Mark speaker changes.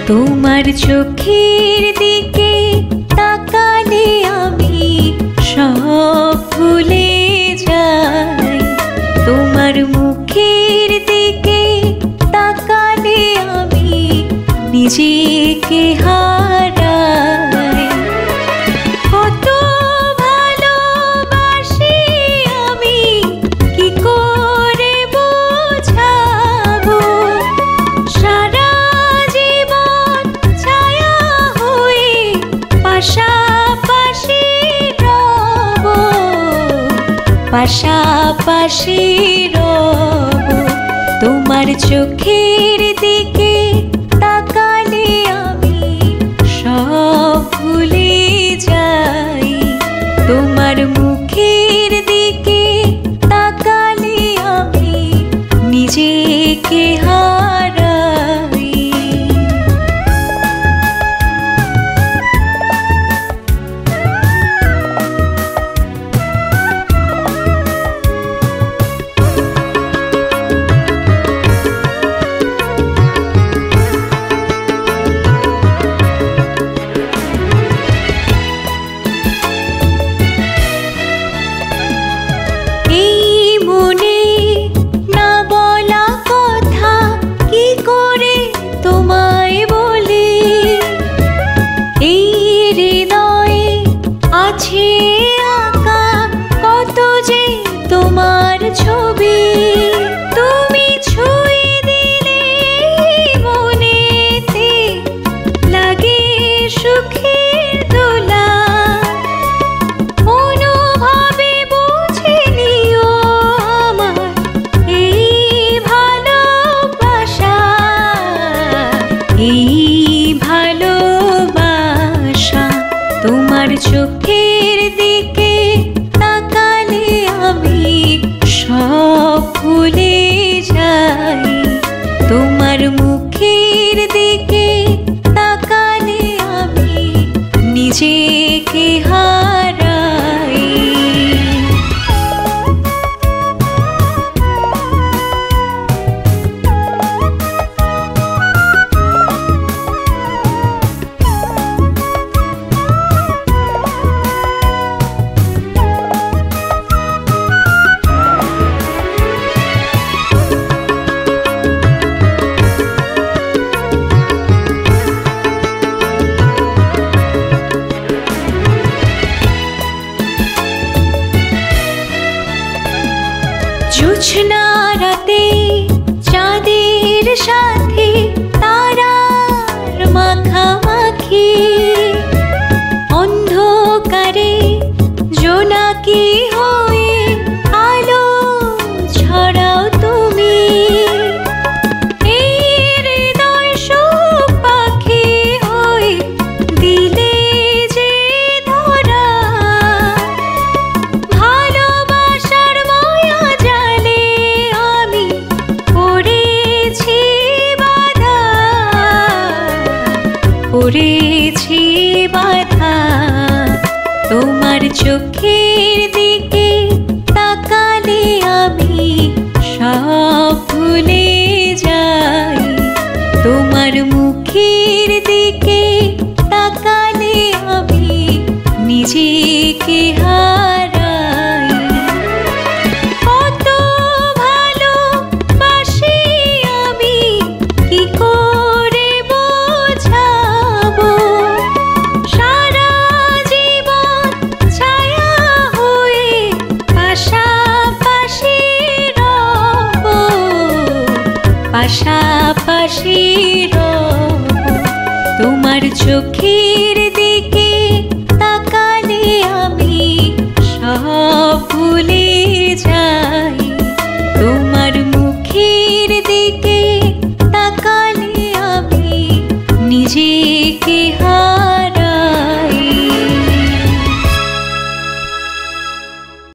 Speaker 1: তোমার চোখের দিকে তাকালে আমি সব ভুলে যাই। তোমার মুখের দিকে তাকালে আমি নিজেকে হারাই। কত ভালোবাসি আমি কি করে বোঝাবো, সারা জীবন ছায়া হয়ে পাশাপাশি রব, পাশাপাশি রব। তোমার চোখের দিকে তাকালে আমি সব ভুলে যাই। তোমার মুখের দিকে তাকালে আমি নিজেকে হারাই। তোমার ছবি তুমি ছুঁয়ে দিলে মনেতে লাগে সুখের দোলা। অনুভবে বুঝে নিও আমার এই ভালোবাসা, এই ভালোবাসা। তোমার চোখের দিকে তাকালে আমি সব ভুলে যাই। তোমার মুখের দিকে তাকালে আমি নিজেকে হারাই। জোছনা রাতে চাঁদের সাথে তারার মাখামাখি, অন্ধকারে জোনাকি হয়ে আলো ছড়াও তুমি। এই হৃদয় সুখ পাখি হয়ে দিলে যে ধরা, ভালোবাসার মায়া জালে আমি পড়েছি বাধা, পড়েছি বাধা। তোমার চোখের দিকে তাকালে আমি সব ভুলে যাই। তোমার মুখের দিকে তাকালে আমি নিজেকে হারাই। কত ভালোবাসি আমি কি করে বোঝাবো, সারা জীবন ছায়া হয়ে পাশাপাশি রব, পাশাপাশি রব। তোমার চোখের